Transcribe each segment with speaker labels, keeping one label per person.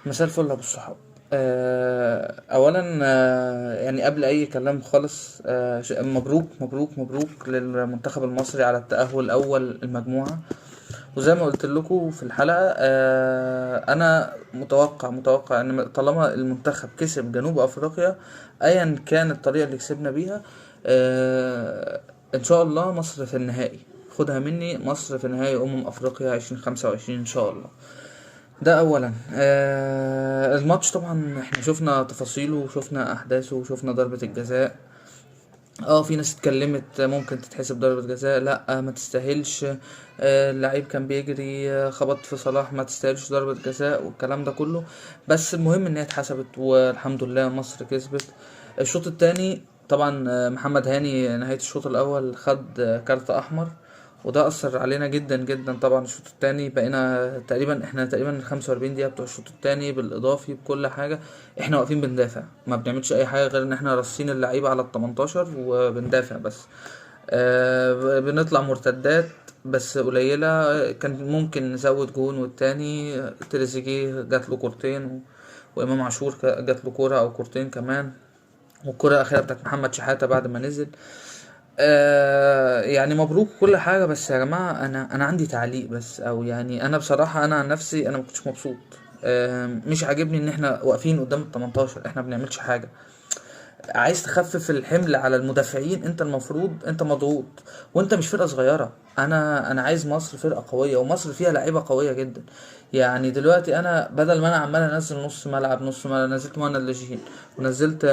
Speaker 1: مساء الفل يا ابو الصحاب. اولا، يعني قبل اي كلام خالص، مبروك مبروك مبروك للمنتخب المصري على التأهل اول المجموعة. وزي ما قلت لكم في الحلقة، انا متوقع ان طالما المنتخب كسب جنوب افريقيا، ايا كان الطريقة اللي كسبنا بيها، آه، ان شاء الله مصر في النهائي. خدها مني، مصر في نهائي افريقيا 2025 ان شاء الله. ده اولا. الماتش طبعا احنا شفنا تفاصيله وشفنا احداثه وشفنا ضربة الجزاء. في ناس اتكلمت ممكن تتحسب ضربة جزاء، لا ما تستاهلش. اللعيب كان بيجري، خبط في صلاح، ما تستاهلش ضربة جزاء والكلام ده كله. بس المهم ان هي اتحسبت والحمد لله مصر كسبت. الشوط التاني طبعا، محمد هاني نهاية الشوط الاول خد كارت احمر، وده اثر علينا جدا جدا. طبعا الشوط التاني بقينا تقريبا 45 دقيقه بتوع الشوط التاني بالاضافي بكل حاجه احنا واقفين بندافع، ما بنعملش اي حاجه غير ان احنا راصين اللعيبه على ال 18 وبندافع بس. بنطلع مرتدات بس قليله، كان ممكن نزود جون. والتاني تريزيجيه جات له كورتين وامام عاشور جات له كوره او كورتين كمان، والكرة الأخيرة بتاعت محمد شحاتة بعد ما نزل. يعني مبروك كل حاجة، بس يا جماعة أنا عندي تعليق بس، أو يعني أنا بصراحة أنا عن نفسي أنا مكنتش مبسوط. مش عاجبني إن إحنا واقفين قدام ال 18، إحنا بنعملش حاجة. عايز تخفف الحمل على المدافعين، انت المفروض انت مضغوط، وانت مش فرقه صغيره. انا عايز مصر فرقه قويه، ومصر فيها لعيبه قويه جدا. يعني دلوقتي انا بدل ما انا عمال انزل نص ملعب، نزلت مهند اللاشين ونزلت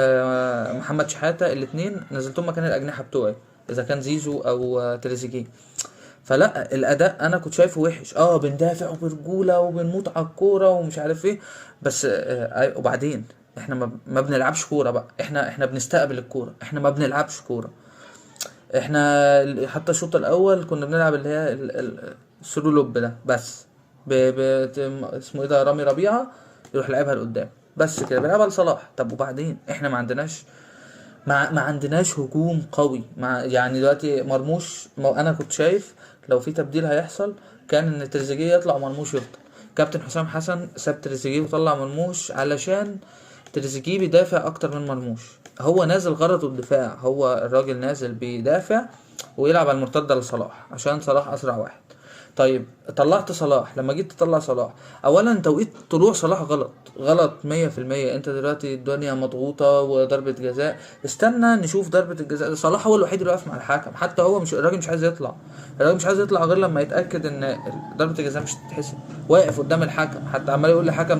Speaker 1: محمد شحاته، الاتنين نزلتهم مكان الاجنحه بتوعي، اذا كان زيزو او تريزيجيه. فلا الاداء انا كنت شايفه وحش. بندافع وبرجوله وبنموت على الكوره ومش عارف ايه، بس وبعدين احنا ما بنلعبش كوره بقى، احنا بنستقبل الكوره، احنا ما بنلعبش كوره. احنا حتى الشوط الاول كنا بنلعب اللي هي الثرو لوب ده بس. اسمه ايه ده، رامي ربيعه يروح لعبها لقدام، بس كده بيلعبها لصلاح. طب وبعدين احنا ما عندناش هجوم قوي. يعني دلوقتي مرموش، انا كنت شايف لو في تبديل هيحصل كان ان تريزيجيه يطلع ومرموش يفضل. كابتن حسام حسن ساب تريزيجيه وطلع مرموش علشان تريزيجيه بيدافع اكتر من مرموش. هو نازل غرضه الدفاع، هو الراجل نازل بيدافع ويلعب على المرتده لصلاح عشان صلاح اسرع واحد. طيب طلعت صلاح، لما جيت تطلع صلاح، اولا توقيت طلوع صلاح غلط غلط 100%. انت دلوقتي الدنيا مضغوطة وضربة جزاء، استنى نشوف ضربة الجزاء. صلاح هو الوحيد اللي واقف مع الحكم، حتى هو مش الراجل مش عايز يطلع. الراجل مش عايز يطلع غير لما يتأكد ان ضربة الجزاء مش هتتحسب. واقف قدام الحكم حتى عمال يقول للحكم